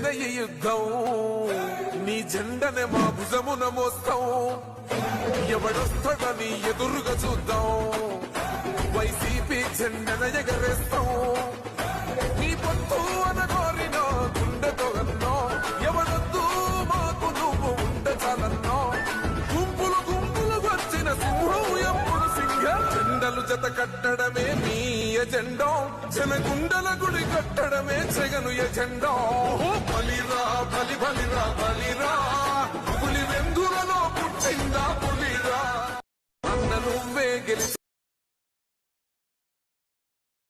జరిగేద ఈ యుద్ధం నీ జెండనే మా భుజమున మోస్తాం ఎవడొస్తాడని ఎదురుగా చూద్దాం వైసీపీ జెండన ఎగరేస్తాం నీ పొత్తు అనగోరినో గుండెతో అన్నో ఎవడొద్దు మాకు నువ్వు ఉండే చాలన్నో గుంపులు గుంపులు వచ్చిన సింహం ఎప్పుడు సింహ జెండలు జత కట్టడమే మీ ఎజెండో జనగుండల గుడి కట్టడమే జగను ఎజెండో